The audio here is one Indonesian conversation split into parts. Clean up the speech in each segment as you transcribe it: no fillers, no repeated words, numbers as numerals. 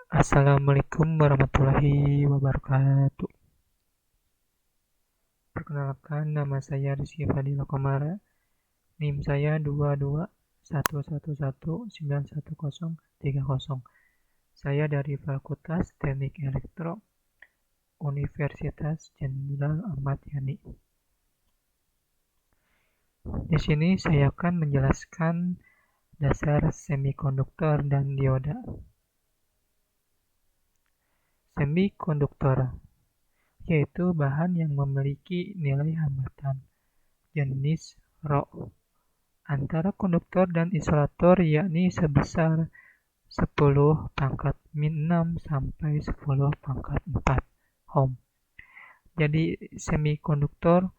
Assalamualaikum warahmatullahi wabarakatuh. Perkenalkan, nama saya Rizky Fadila Komara. NIM saya 2211119130. Saya dari Fakultas Teknik Elektro Universitas Jenderal Ahmad Yani. Di sini saya akan menjelaskan dasar semikonduktor dan dioda. Semikonduktor yaitu bahan yang memiliki nilai hambatan jenis Rho antara konduktor dan isolator, yakni sebesar 10⁻⁶ sampai 10⁻⁴ ohm. Jadi semikonduktor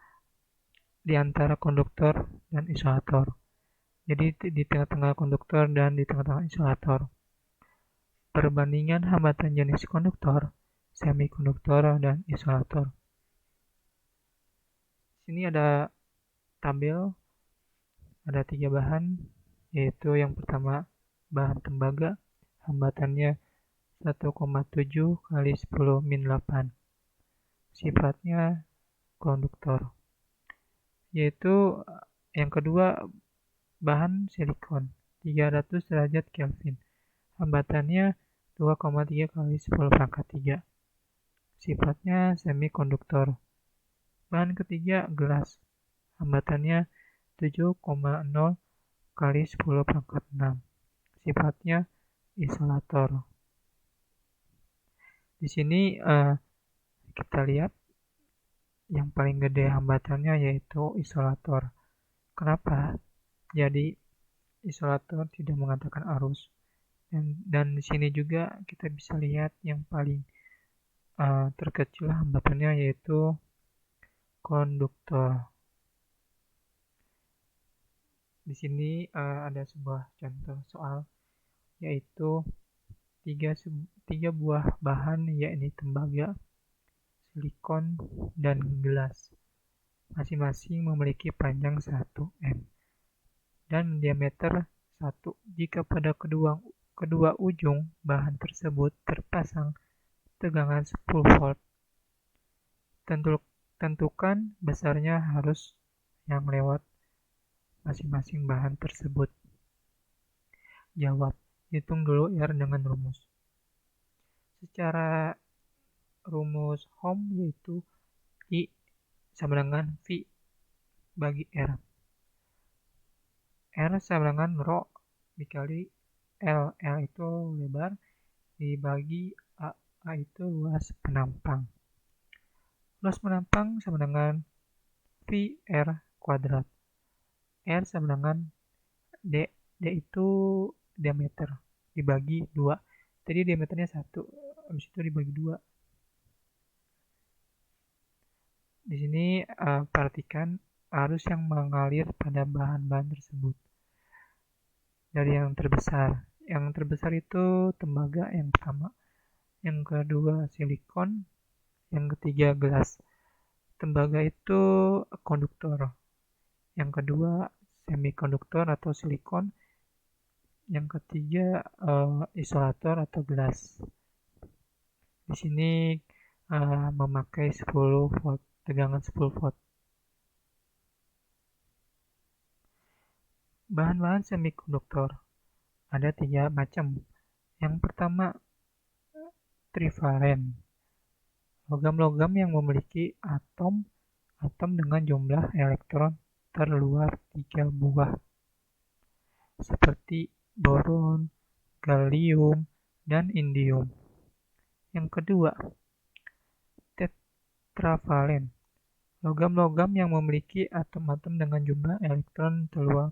di antara konduktor dan isolator. Jadi di tengah-tengah konduktor dan di tengah-tengah isolator. Perbandingan hambatan jenis konduktor, semikonduktor, dan isolator. Sini ada tabel, ada 3 bahan, yaitu yang pertama bahan tembaga, hambatannya 1,7 kali 10⁻⁸. Sifatnya konduktor. Yaitu yang kedua bahan silikon 300 derajat Kelvin. Hambatannya 2,3 kali 10⁻⁵. Sifatnya semikonduktor. Bahan ketiga gelas. Hambatannya 7,0 kali 10⁻⁶. Sifatnya isolator. Di sini kita lihat yang paling gede hambatannya yaitu isolator. Kenapa? Jadi isolator tidak mengatakan arus. Dan di sini juga kita bisa lihat yang paling terkecil hambatannya yaitu konduktor. Di sini ada sebuah contoh soal, yaitu tiga buah bahan, yakni tembaga, silikon, dan gelas. Masing-masing memiliki panjang 1 m dan diameter 1. Jika pada kedua ujung bahan tersebut terpasang tegangan 10 volt, tentukan besarnya arus yang lewat masing-masing bahan tersebut. Jawab, hitung dulu R dengan rumus. Secara rumus Ohm yaitu I sama dengan V bagi R. R sama dengan Rho dikali L. L itu lebar dibagi A. A itu luas penampang. Luas penampang sama dengan VR kuadrat. R sama dengan D. D itu diameter dibagi 2. Jadi diameternya 1, habis itu dibagi 2. Di sini perhatikan arus yang mengalir pada bahan-bahan tersebut. Dari yang terbesar. Yang terbesar itu tembaga yang pertama. Yang kedua silikon. Yang ketiga gelas. Tembaga itu konduktor. Yang kedua semikonduktor atau silikon. Yang ketiga isolator atau gelas. Di sini memakai 10 volt, tegangan 10 volt. Bahan-bahan semikonduktor ada 3 macam. Yang pertama trivalen. Logam-logam yang memiliki atom dengan jumlah elektron terluar 3 buah. Seperti boron, gallium, dan indium. Yang kedua, tetravalen. Logam-logam yang memiliki atom-atom dengan jumlah elektron terluar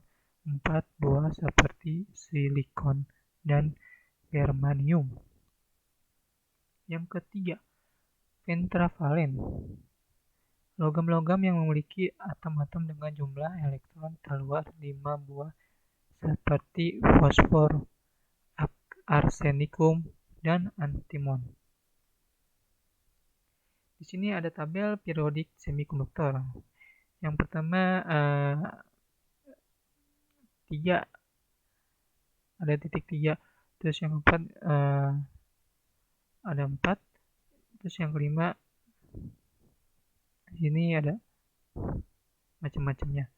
4 buah seperti silikon dan germanium. Yang ketiga, pentravalen. Logam-logam yang memiliki atom-atom dengan jumlah elektron terluar 5 buah seperti fosfor, arsenikum, dan antimon. Di sini ada tabel periodik semikonduktor. Yang pertama 3, ada titik 3. Terus yang keempat ada 4. Terus yang kelima, sini ada macam-macamnya.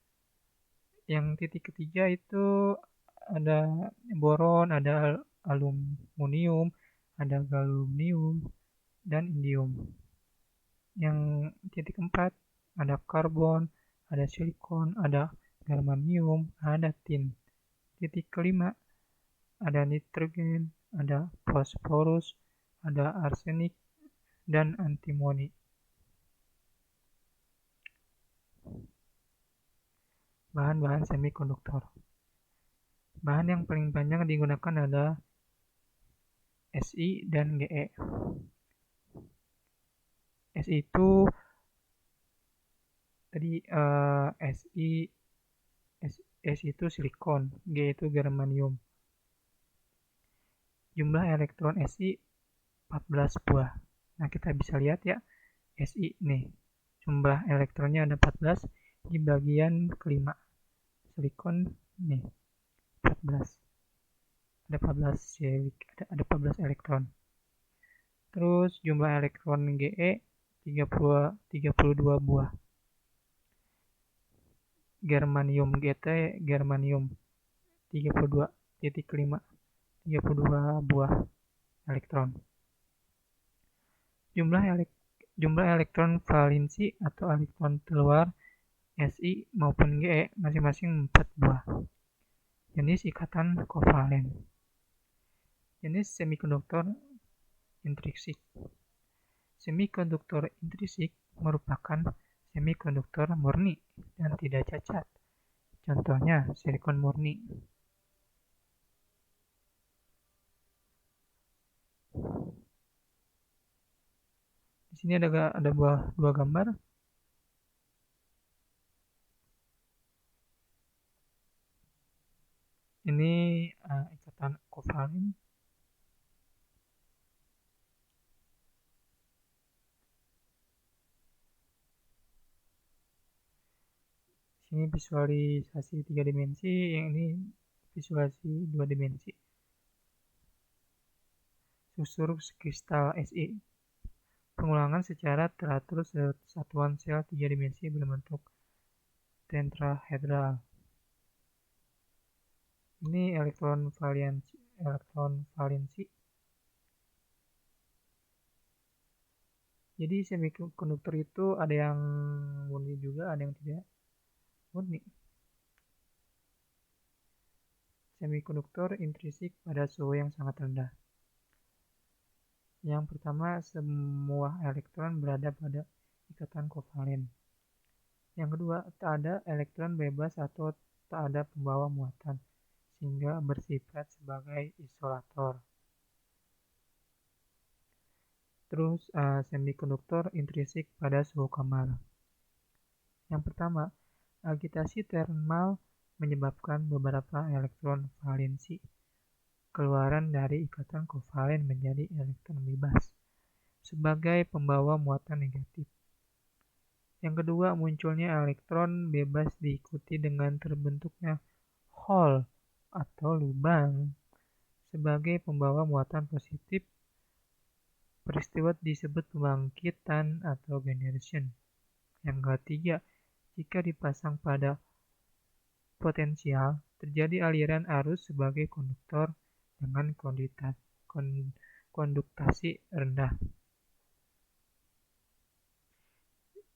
Yang titik ketiga itu ada boron, ada aluminium, ada galunium, dan indium. Yang titik keempat ada karbon, ada silikon, ada germanium, ada tin. Titik kelima ada nitrogen, ada fosforus, ada arsenik, dan antimoni. Bahan-bahan semikonduktor. Bahan yang paling banyak digunakan adalah Si dan Ge. Si itu tadi Si itu silikon, G itu germanium. Jumlah elektron Si 14 buah. Nah, kita bisa lihat ya, Si nih. Jumlah elektronnya ada 14 di bagian kelima. Silikon nih 14. Ada 14 elektron. Terus jumlah elektron Ge 32 buah. Germanium GT germanium 32,5 32 buah elektron. Jumlah elektron valensi atau elektron keluar Si maupun Ge masing-masing 4 buah. Jenis ikatan kovalen. Jenis semikonduktor intrinsik. Semikonduktor intrinsik merupakan semikonduktor murni dan tidak cacat. Contohnya silikon murni. Di sini ada dua gambar. Ini ikatan kovalen. Ini visualisasi 3 dimensi, yang ini visualisasi 2 dimensi. Susur kristal Si. Pengulangan secara teratur satuan sel 3 dimensi berbentuk tetrahedral. Ini elektron valensi. Jadi semikonduktor itu ada yang murni juga, ada yang tidak murni. Semikonduktor intrinsik pada suhu yang sangat rendah. Yang pertama, semua elektron berada pada ikatan kovalen. Yang kedua, tak ada elektron bebas atau tak ada pembawa muatan, sehingga bersifat sebagai isolator. Terus, semikonduktor intrinsik pada suhu kamar. Yang pertama, agitasi termal menyebabkan beberapa elektron valensi keluaran dari ikatan kovalen menjadi elektron bebas sebagai pembawa muatan negatif. Yang kedua, munculnya elektron bebas diikuti dengan terbentuknya hole atau lubang sebagai pembawa muatan positif. Peristiwa disebut pembangkitan atau generation. Yang ketiga, jika dipasang pada potensial, terjadi aliran arus sebagai konduktor dengan konduktasi rendah.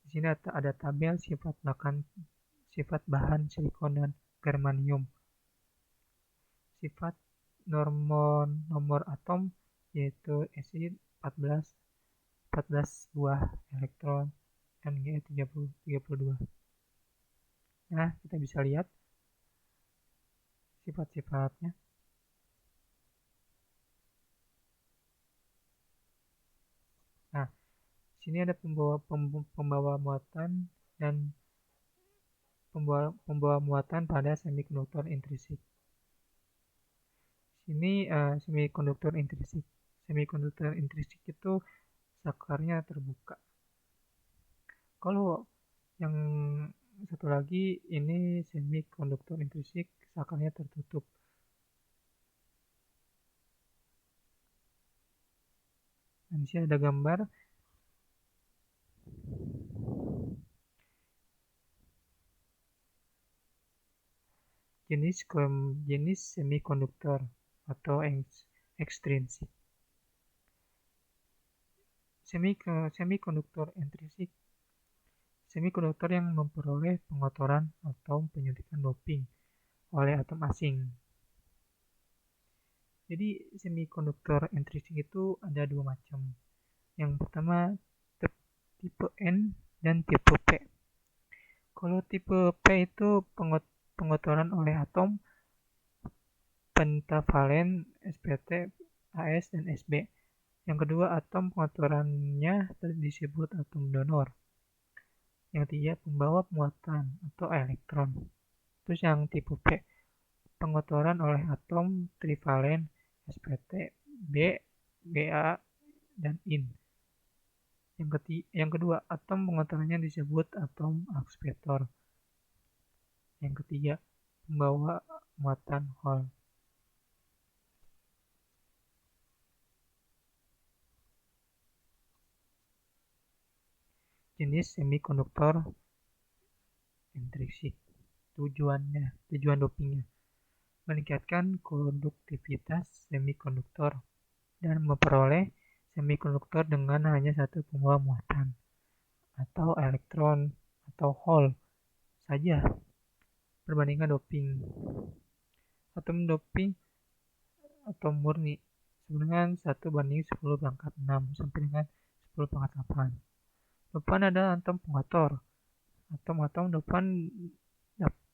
Di sini ada tabel sifat bahan silikon dan germanium. Sifat nomor atom yaitu Si 14 buah elektron dan Ge 32. Nah, kita bisa lihat sifat-sifatnya. Nah, sini ada pembawa muatan dan pembawa muatan pada semikonduktor intrinsik. Sini semikonduktor intrinsik. Semikonduktor intrinsik itu sakarnya terbuka. Kalau yang satu lagi ini semikonduktor intrinsik, sakarnya tertutup. Nah, di sini ada gambar jenis semikonduktor atau ekstrinsik. Semikonduktor intrinsik, semikonduktor yang memperoleh pengotoran atau penyuntikan doping oleh atom asing. Jadi semikonduktor intrinsik itu ada dua macam. Yang pertama tipe N dan tipe P. Kalau tipe P itu pengotoran oleh atom pentavalen spt, As, dan Sb. Yang kedua, atom pengotorannya disebut atom donor. Yang ketiga, pembawa muatan atau elektron. Terus yang tipe P, pengotoran oleh atom trivalen spt, B, Ba, dan In. Yang kedua, atom pengotorannya disebut atom aksepator. Yang ketiga, pembawa muatan Hall. Jenis semikonduktor intrinsik. Tujuan dopingnya meningkatkan konduktivitas semikonduktor dan memperoleh semikonduktor dengan hanya satu pembawa muatan atau elektron atau Hall saja perbandingan doping. Atom doping atau murni dengan 1:10⁻⁶ sampai dengan 10⁻8. Dopan adalah atom pengotor. Atom-atom dopan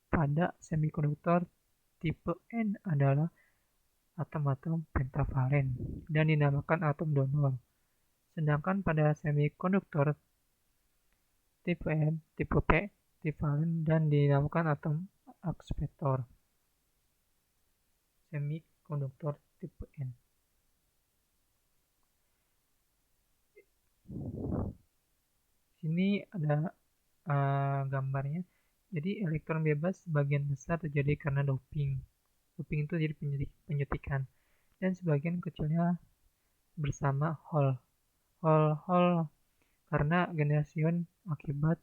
pada semikonduktor tipe N adalah atom-atom pentavalen dan dinamakan atom donor. Sedangkan pada semikonduktor tipe N, tipe P, trivalen dan dinamakan atom aksepator. Semikonduktor tipe N. Sini ada gambarnya. Jadi elektron bebas sebagian besar terjadi karena doping. Doping itu jadi penyuntikan. Dan sebagian kecilnya bersama Hall karena generation akibat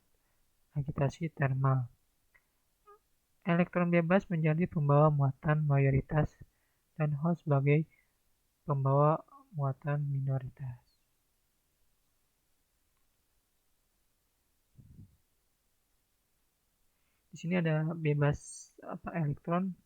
agitasi thermal. Elektron bebas menjadi pembawa muatan mayoritas dan Hall sebagai pembawa muatan minoritas. Di sini ada bebas elektron.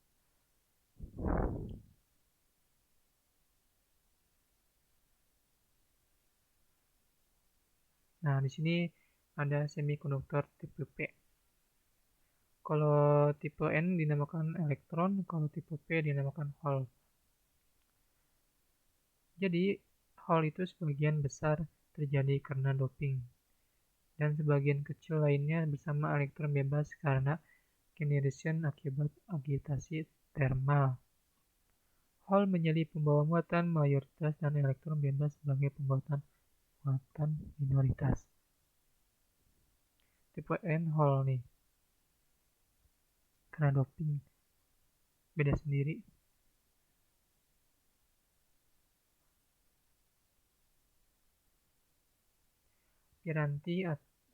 Nah, di sini ada semikonduktor tipe P. Kalau tipe N dinamakan elektron, kalau tipe P dinamakan Hall. Jadi, Hall itu sebagian besar terjadi karena doping, dan sebagian kecil lainnya bersama elektron bebas karena generation akibat agitasi thermal. Hall menjadi pembawa muatan mayoritas dan elektron bebas sebagai pembawa muatan minoritas. Tipe N Hall nih, karena doping beda sendiri. Piranti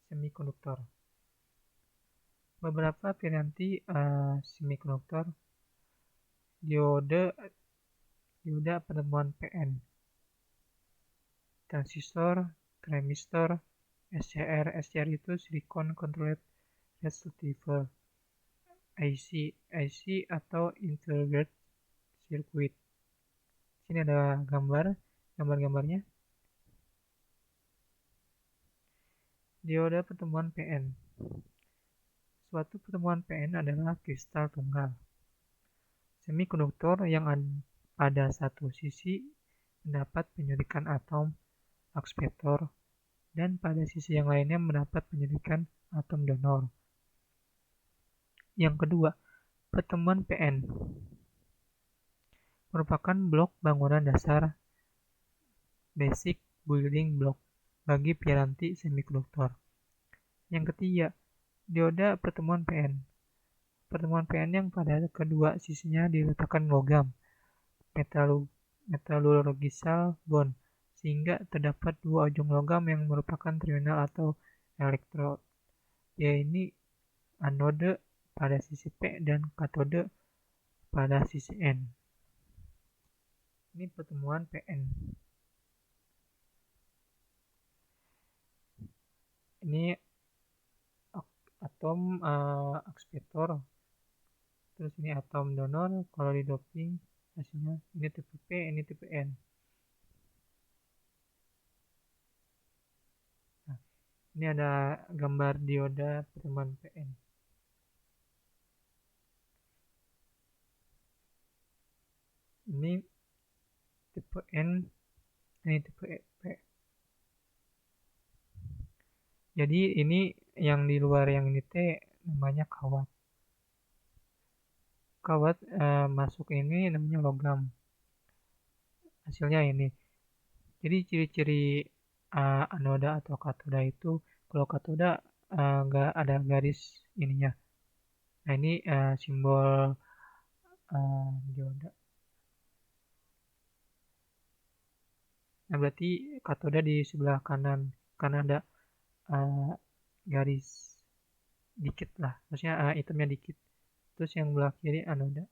semikonduktor. Beberapa piranti semikonduktor diode pertemuan PN, transistor, transistor, SCR itu silicon controlled receiver, IC atau integrated circuit. Sini ada gambarnya. Diode pertemuan PN. Suatu pertemuan PN adalah kristal tunggal semikonduktor yang pada satu sisi mendapat penyuntikan atom aksepator dan pada sisi yang lainnya mendapat penyuntikan atom donor. Yang kedua, pertemuan PN merupakan blok bangunan dasar basic building block bagi piranti semikonduktor. Yang ketiga, dioda pertemuan PN. Pertemuan PN yang pada kedua sisinya diletakkan logam metallurgical bond sehingga terdapat dua ujung logam yang merupakan terminal atau elektrod, yaitu anode pada sisi P dan katode pada sisi N. Ini pertemuan PN. Ini atom akseleptor. Terus ini atom donor. Kalau di doping hasilnya ini tipe P, ini tipe N. Nah, ini ada gambar dioda pertemuan PN. Ini tipe N, ini tipe P. Jadi ini yang di luar yang ini T namanya kawat. Kawat masuk ini namanya logam. Hasilnya ini. Jadi ciri-ciri anoda atau katoda itu, kalau katoda nggak ada garis ininya. Nah ini simbol dioda. Nah berarti katoda di sebelah kanan karena ada garis dikit lah, maksudnya hitamnya dikit. Terus yang belah kiri anoda.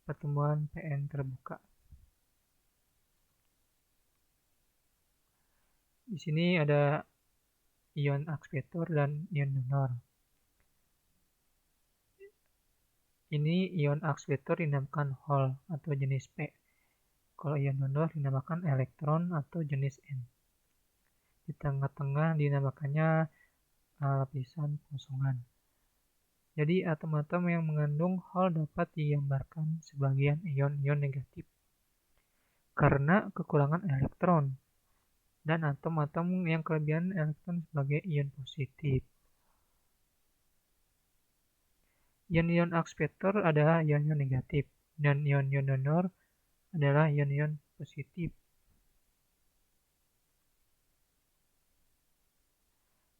Pertemuan PN terbuka. Di sini ada ion akseleptor dan ion donor. Ini ion akseleptor dinamakan Hall atau jenis P. Kalau ion donor dinamakan elektron atau jenis N. Di tengah-tengah dinamakannya lapisan kosongan. Jadi atom-atom yang mengandung Hall dapat digambarkan sebagai ion-ion negatif karena kekurangan elektron, dan atom-atom yang kelebihan elektron sebagai ion positif. Ion-ion akseleptor adalah ion-ion negatif, dan ion-ion donor adalah ion-ion positif.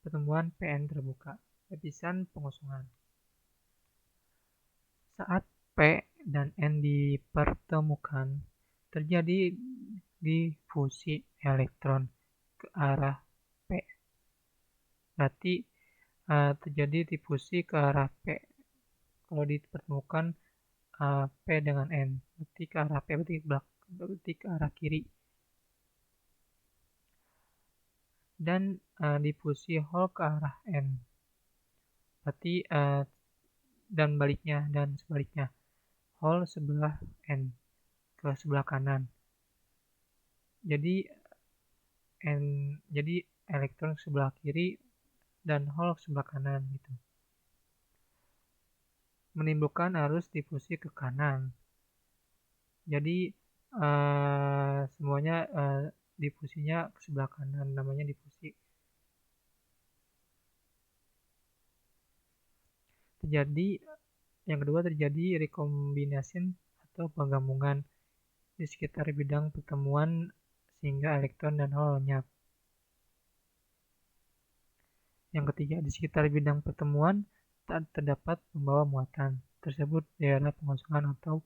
Pertemuan PN terbuka, lapisan pengosongan. Saat P dan N dipertemukan, terjadi difusi elektron ke arah P. Berarti terjadi difusi ke arah P. Kalau dipertemukan P dengan N, berarti ke arah P, berarti ke arah kiri. Dan difusi Hall ke arah N, berarti dan sebaliknya Hall sebelah N ke sebelah kanan. Jadi elektron sebelah kiri dan Hall sebelah kanan gitu. Menimbulkan arus difusi ke kanan. Jadi semuanya difusinya ke sebelah kanan, namanya difusi. Yang kedua terjadi rekombinasi atau penggabungan di sekitar bidang pertemuan sehingga elektron dan Hall lenyap. Yang ketiga, di sekitar bidang pertemuan tak terdapat pembawa muatan, tersebut daerah pengosongan atau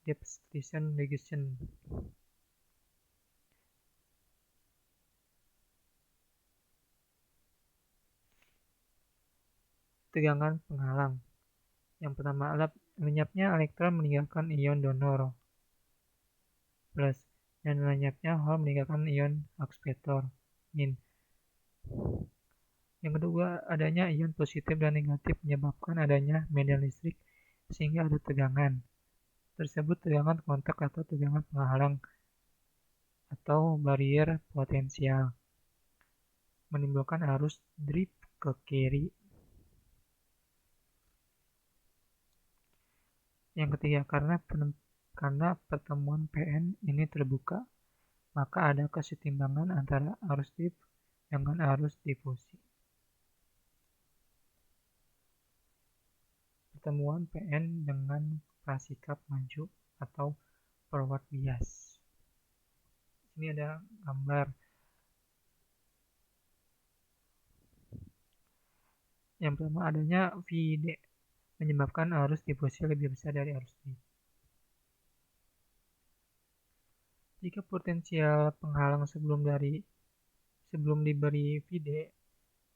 deposition region. Tegangan penghalang. Yang pertama, lenyapnya elektron meninggalkan ion donor plus, dan lenyapnya Hall meninggalkan ion akseleptor min. Yang kedua, adanya ion positif dan negatif menyebabkan adanya medan listrik sehingga ada tegangan. Tersebut tegangan kontak atau tegangan penghalang atau barrier potensial, menimbulkan arus drift ke kiri. Yang ketiga, karena pertemuan PN ini terbuka, maka ada kesetimbangan antara arus drift dengan arus difusi. Pertemuan PN dengan prasikap maju atau forward bias. Ini ada gambar. Yang pertama, adanya VD menyebabkan arus difusi lebih besar dari arus drift. Jika potensial penghalang sebelum diberi Vd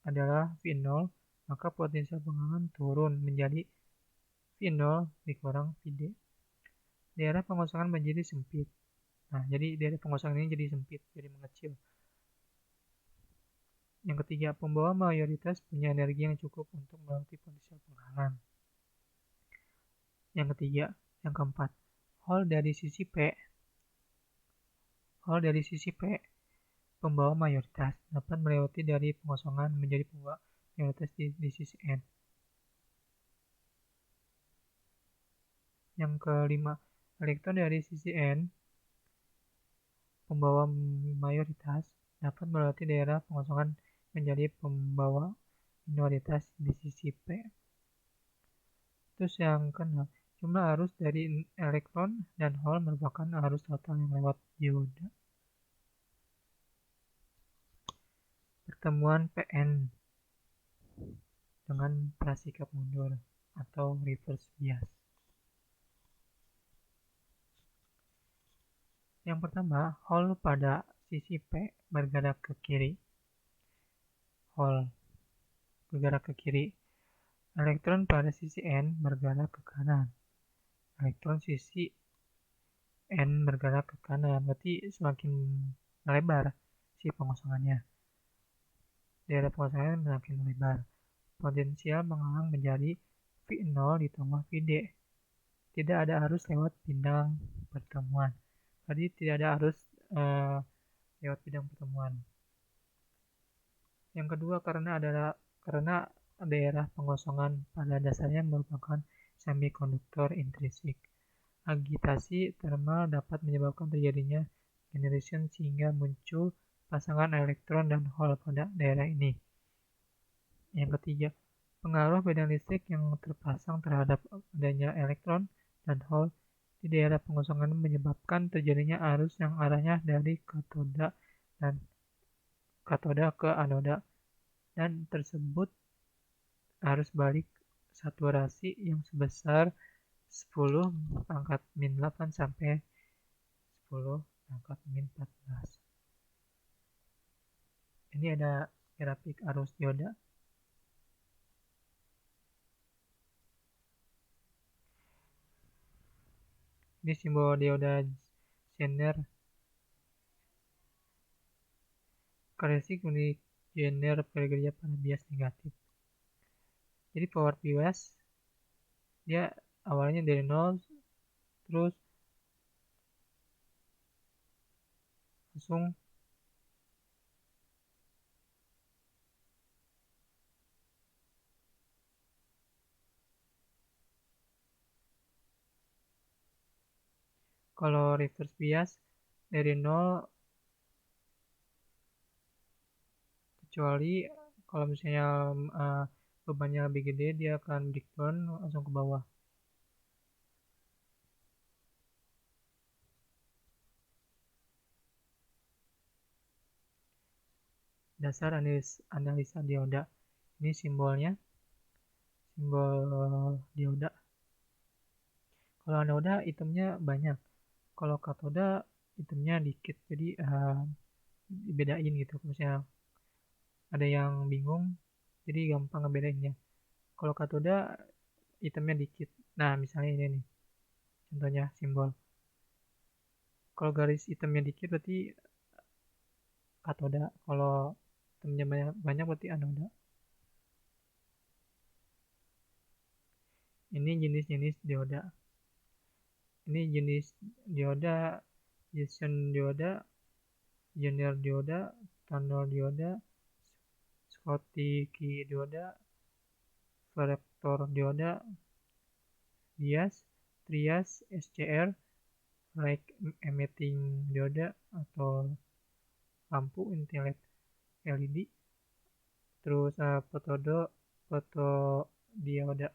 adalah V0, maka potensial penghalang turun menjadi V0 dikurang Vd. Daerah pengosongan menjadi sempit. Nah, jadi daerah pengosongan ini jadi sempit, jadi mengecil. Yang ketiga, pembawa mayoritas punya energi yang cukup untuk melewati potensial penghalang. Yang keempat, Hall dari sisi P, pembawa mayoritas dapat melewati dari pengosongan menjadi pembawa mayoritas di sisi N. Yang kelima, elektron dari sisi N, pembawa mayoritas dapat melewati daerah pengosongan menjadi pembawa minoritas di sisi P. Terus yang keenam, jumlah arus dari elektron dan hol merupakan arus total yang lewat dioda. Pertemuan PN dengan prasikap mundur atau reverse bias. Yang pertama, hol pada sisi P bergerak ke kiri. Elektron pada sisi N bergerak ke kanan. Elektron sisi N bergerak ke kanan, berarti semakin lebar si pengosongannya. Daerah pengosongan semakin lebar. Potensial penghalang menjadi V0 ditambah Vd. Tidak ada arus lewat bidang pertemuan. Tadi tidak ada arus lewat bidang pertemuan. Yang kedua, karena daerah pengosongan pada dasarnya merupakan semikonduktor intrinsik. Agitasi termal dapat menyebabkan terjadinya generation sehingga muncul pasangan elektron dan hol pada daerah ini. Yang ketiga, pengaruh bidang listrik yang terpasang terhadap adanya elektron dan hol di daerah pengosongan menyebabkan terjadinya arus yang arahnya dari katoda ke anoda, dan tersebut arus balik saturasi yang sebesar 10⁻⁸ sampai 10⁻⁴. Ini ada grafik arus dioda. Ini simbol dioda Zener. Karakteristik unik Zener bekerja pada bias negatif. Jadi power bias dia awalnya dari 0 terus langsung kalau reverse bias dari 0 kecuali kalau misalnya bebannya lebih gede dia akan breakdown langsung ke bawah. Dasar analisa dioda. Ini simbolnya, simbol dioda. Kalau anoda itemnya banyak, kalau katoda itemnya dikit, jadi dibedain gitu. Misalnya ada yang bingung, jadi gampang ngebedainnya. Kalau katoda itemnya dikit. Nah, misalnya ini nih, contohnya simbol. Kalau garis itemnya dikit berarti katoda, kalau itemnya banyak berarti anoda. Ini jenis-jenis dioda. Ini jenis dioda, Junction dioda, Zener dioda, tunnel dioda, Schottky dioda, Vector dioda, bias, trias, SCR, light emitting dioda atau lampu intelek LED, terus fotodioda.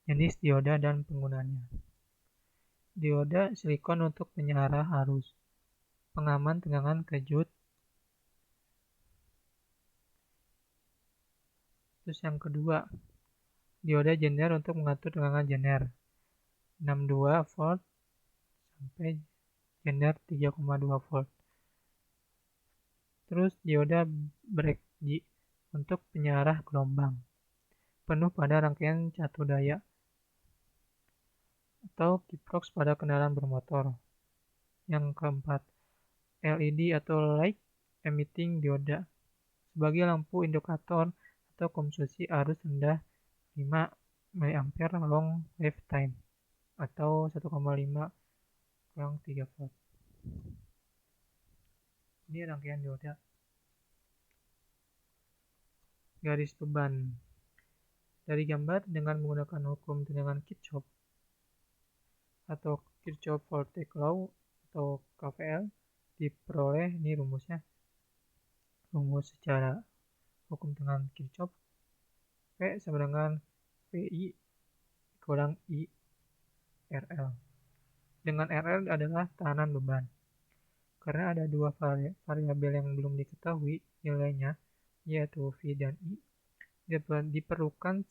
Jenis dioda dan penggunanya. Dioda silikon untuk penyarah arus, pengaman tegangan kejut. Terus yang kedua, dioda Zener untuk mengatur tegangan Zener. 62 volt sampai jener 3,2 volt. Terus dioda breakji untuk penyarah gelombang penuh pada rangkaian catu daya atau kiprox pada kendaraan bermotor. Yang keempat, LED atau light emitting dioda sebagai lampu indikator atau konsumsi arus rendah 5 mA long lifetime atau 1,5 kurang 3 volt. Ini rangkaian dioda. Garis beban. Dari gambar dengan menggunakan hukum tegangan Kirchhoff atau Kirchhoff Voltage Law atau KVL diperoleh, ini rumusnya. Rumus secara hukum tegangan Kirchhoff, V sama dengan VI kurang I RL. Dengan RL adalah tahanan beban. Karena ada dua variabel yang belum diketahui nilainya, yaitu V dan I, diperlukan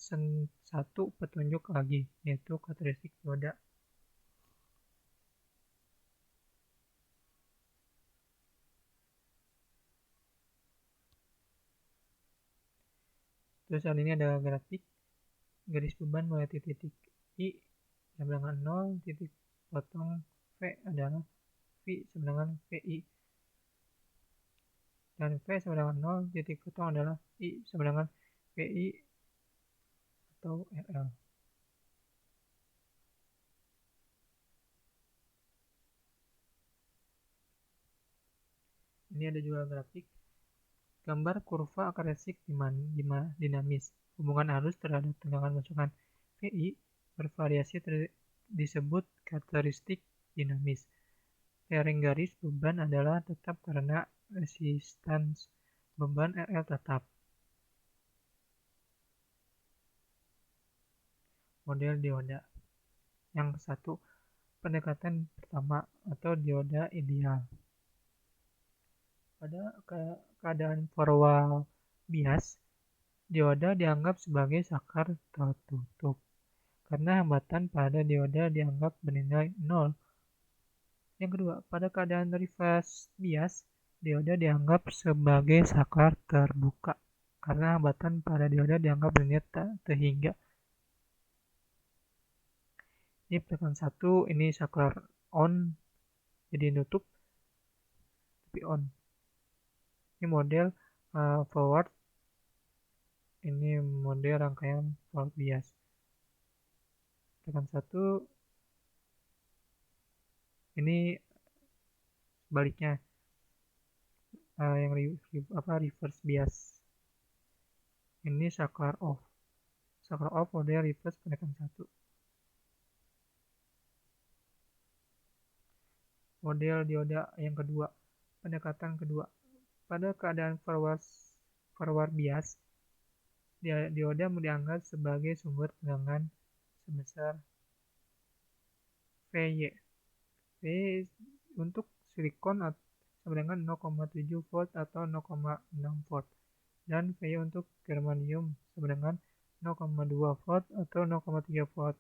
satu petunjuk lagi, yaitu karakteristik dioda. Terus saat ini ada grafik garis beban mulai titik I sama dengan 0, titik potong V adalah V sama dengan VI, dan V sama dengan 0, titik potong adalah I sama dengan VI atau RL. Ini ada juga grafik gambar kurva karakteristik dinamis. Hubungan arus terhadap tegangan masukan VI bervariasi disebut karakteristik dinamis. Lereng garis beban adalah tetap karena resistance beban RL tetap. Model dioda. Yang satu, pendekatan pertama atau dioda ideal. Pada keadaan forward bias, dioda dianggap sebagai saklar tertutup karena hambatan pada dioda dianggap bernilai 0. Yang kedua, pada keadaan reverse bias, dioda dianggap sebagai saklar terbuka karena hambatan pada dioda dianggap bernilai terhingga. Ini tekan 1, ini saklar on, jadi nutup, tapi on. Ini model forward, ini model rangkaian forward bias. Tekan 1, ini sebaliknya, yang reverse bias. Ini saklar off. Saklar off model reverse pendekatan 1. Model dioda yang kedua, pendekatan kedua. Pada keadaan forward bias, dioda dianggap sebagai sumber tegangan sebesar VY. VY untuk silikon sama dengan 0,7 volt atau 0,6 volt. Dan VY untuk germanium sama dengan 0,2 volt atau 0,3 volt.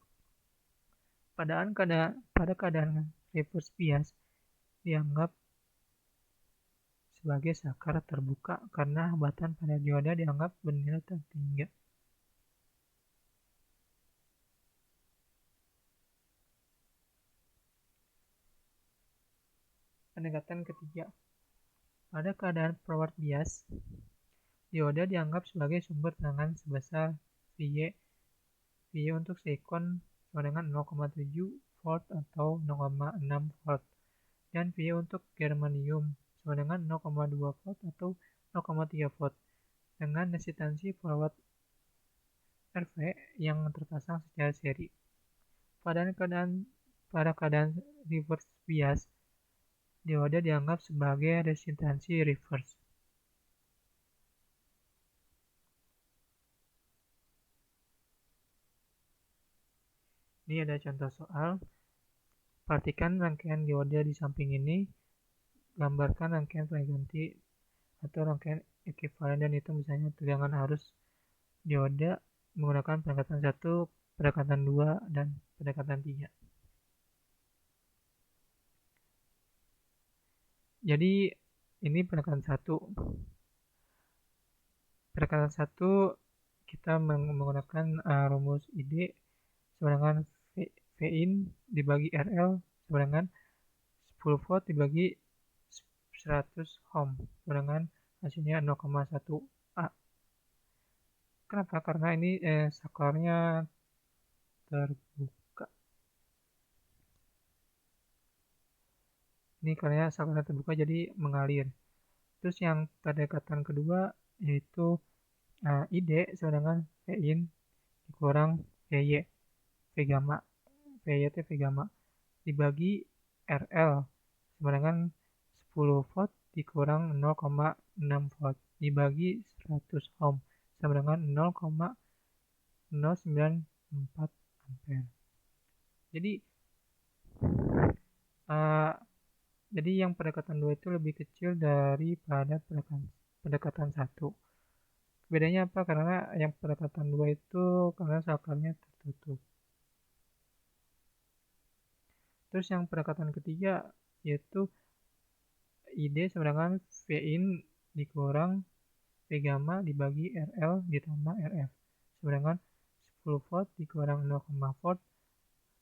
Pada keadaan reverse bias dianggap sebagai saklar terbuka karena hambatan pada dioda dianggap bernilai tertinggi. Pendekatan ketiga, pada keadaan forward bias, dioda dianggap sebagai sumber tegangan sebesar VY. VY untuk silikon sama dengan 0,7 volt atau 0,6 volt. Dan VY untuk germanium sama dengan 0,2 volt atau 0,3 volt. Dengan resistansi forward RV yang terpasang secara seri. Pada keadaan reverse bias, dioda dianggap sebagai resistansi reverse. Ini ada contoh soal. Perhatikan rangkaian dioda di samping ini. Gambarkan rangkaian frekuensi atau rangkaian ekuivalen dan itu misalnya tegangan arus dioda menggunakan pendekatan 1, pendekatan 2, dan pendekatan 3. Jadi ini pendekatan satu. Pendekatan satu kita menggunakan rumus ID sama dengan V in dibagi RL sama dengan 10 volt dibagi 100 ohm sama dengan hasilnya 0,1 A. Kenapa? Karena ini sakornya terbuka. Ini karena sakornya terbuka jadi mengalir. Terus yang pendekatan kedua yaitu ID sama dengan V in dikurang VY, V gamma, VY itu V gamma dibagi RL sama dengan 10 volt dikurang 0,6 volt dibagi 100 ohm sama dengan 0,094 ampere. Jadi uh, jadi yang pendekatan 2 itu lebih kecil daripada pendekatan 1. Bedanya apa? Karena yang pendekatan 2 itu karena sakarnya tertutup. Terus yang pendekatan ketiga yaitu ID sama dengan V in dikurang V gamma dibagi RL ditambah RF sama dengan 10 volt dikurang 0,4 volt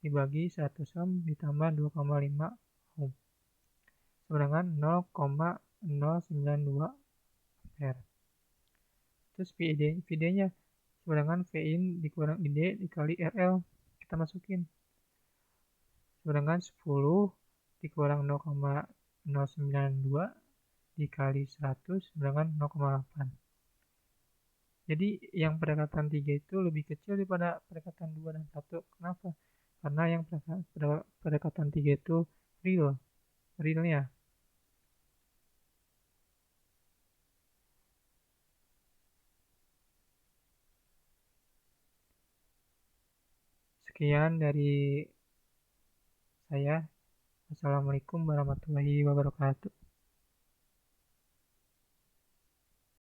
dibagi 100 ohm ditambah 2,5 ohm sama dengan 0,092 ampere. Terus VD-nya sama dengan V in dikurang ID dikali RL, kita masukin sama dengan 10 dikurang 0,092 dikali 100 sama dengan 0,8. Jadi yang pendekatan 3 itu lebih kecil daripada pendekatan 2 dan 1. Kenapa? Karena yang pendekatan 3 itu realnya. Sekian dari saya. Assalamualaikum warahmatullahi wabarakatuh.